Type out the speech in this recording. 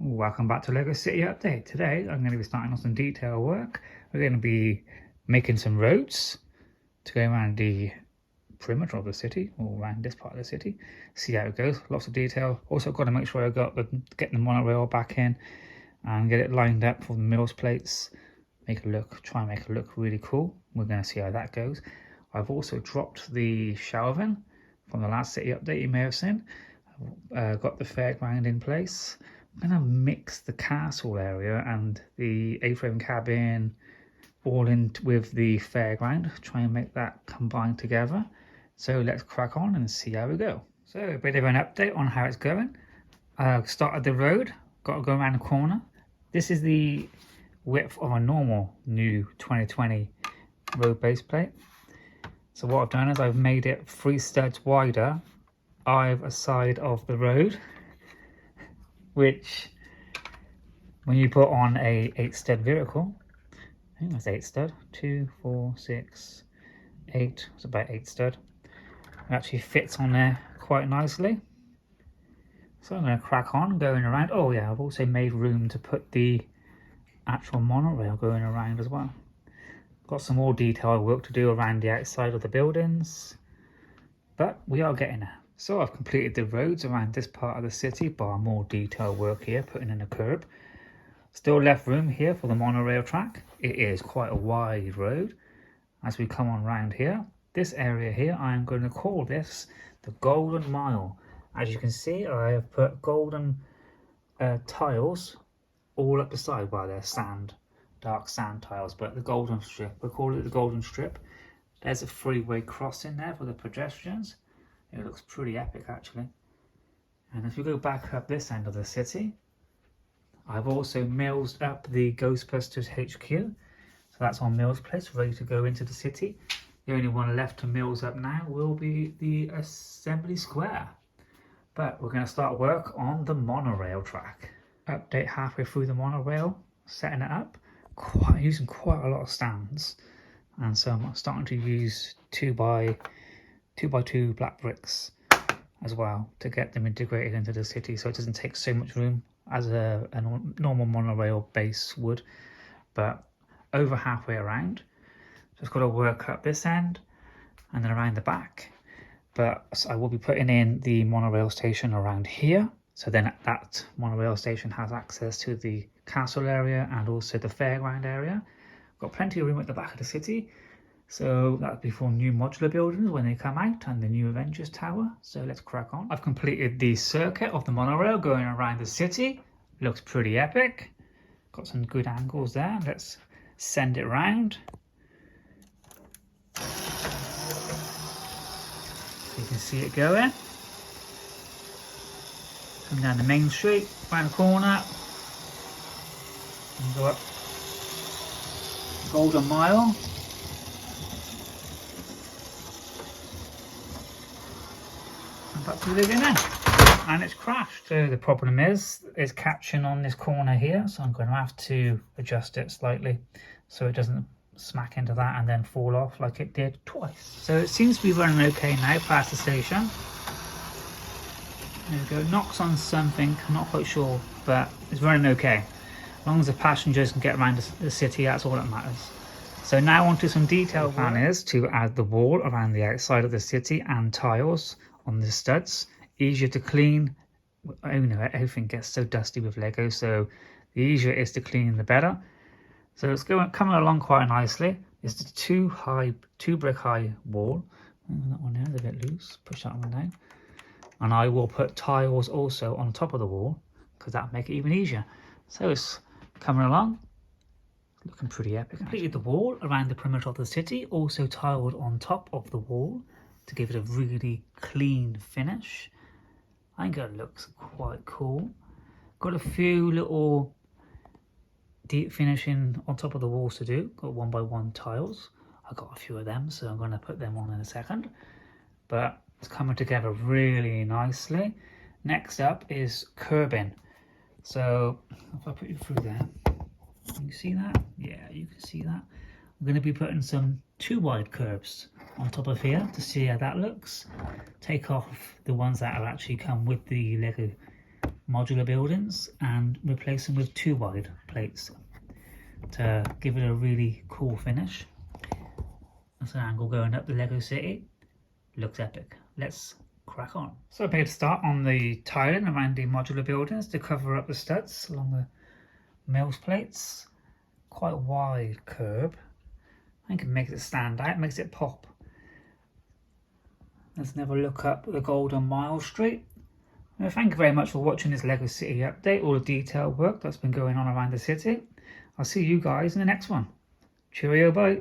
Welcome back to LEGO City Update. Today I'm going to be starting on some detail work. We're going to be making some roads to go around the perimeter of the city, or around this part of the city. See how it goes. Lots of detail. Also got to make sure I get the monorail back in and get it lined up for the mills plates. Try and make it look really cool. We're going to see how that goes. I've also dropped the shelving from the last city update you may have seen. Got the fairground in place. I'm going to mix the castle area and the A-frame cabin all in with the fairground, try and make that combine together. So let's crack on and see how we go. So a bit of an update on how it's going. Started the road, got to go around the corner. This is the width of a normal new 2020 road base plate. So what I've done is I've made it 3 studs wider either side of the road, which when you put on a 8-stud vehicle, I think that's 8 stud, 2, 4, 6, 8, it's about 8 stud. It actually fits on there quite nicely. So I'm going to crack on going around. Oh yeah, I've also made room to put the actual monorail going around as well. Got some more detailed work to do around the outside of the buildings, but we are getting there. So I've completed the roads around this part of the city, bar more detailed work here, putting in a curb. Still left room here for the monorail track. It is quite a wide road. As we come on round here, this area here, I'm going to call this the Golden Mile. As you can see, I have put golden tiles all up the side. Well, they're sand, dark sand tiles, but the golden strip, we'll call it the golden strip. There's a freeway crossing there for the pedestrians. It looks pretty epic actually. And if we go back up this end of the city, I've also milled up the Ghostbusters HQ. So that's on Mills Place, ready to go into the city. The only one left to mills up now will be the Assembly Square. But we're going to start work on the monorail track. Update halfway through the monorail, setting it up. Using quite a lot of stands. And so I'm starting to use 2x2 black bricks as well to get them integrated into the city, so it doesn't take so much room as a normal monorail base would. But over halfway around, just got to work up this end and then around the back. But I will be putting in the monorail station around here, so then that monorail station has access to the castle area and also the fairground area. Got plenty of room at the back of the city. So that'll be for new modular buildings when they come out, and the new Avengers Tower. So let's crack on. I've completed the circuit of the monorail going around the city. Looks pretty epic. Got some good angles there. Let's send it round. So you can see it going. Come down the main street, round the corner, and go up Golden Mile. Back to the beginning, and it's crashed. So the problem is it's catching on this corner here, so I'm going to have to adjust it slightly so it doesn't smack into that and then fall off like it did twice. So it seems to be running okay now past the station. There we go, knocks on something, I'm not quite sure, but it's running okay. As long as the passengers can get around the city, that's all that matters. So now onto some detail. The plan is to add the wall around the outside of the city and tiles on the studs. Easier to clean. Everything gets so dusty with Lego, so the easier it is to clean the better. So it's coming along quite nicely. It's the 2 brick high wall. That one there is a bit loose, push that one down. And I will put tiles also on top of the wall, because that'll make it even easier. So it's coming along, looking pretty epic. Completed the wall around the perimeter of the city, also tiled on top of the wall to give it a really clean finish. I think it looks quite cool. Got a few little deep finishing on top of the walls to do. Got 1x1 tiles. I got a few of them, so I'm going to put them on in a second. But it's coming together really nicely. Next up is curbing. So if I put you through there, can you see that? Yeah, you can see that. I'm going to be putting some 2 wide curbs on top of here to see how that looks. Take off the ones that have actually come with the Lego modular buildings and replace them with 2 wide plates to give it a really cool finish. That's an angle going up the Lego city. Looks epic. Let's crack on. So I made a start on the tiling around the modular buildings to cover up the studs along the mills plates. Quite a wide curb. I think it makes it stand out, makes it pop. Let's never look up the Golden Mile Street. Well, thank you very much for watching this Lego City update, all the detailed work that's been going on around the city. I'll see you guys in the next one. Cheerio, bye.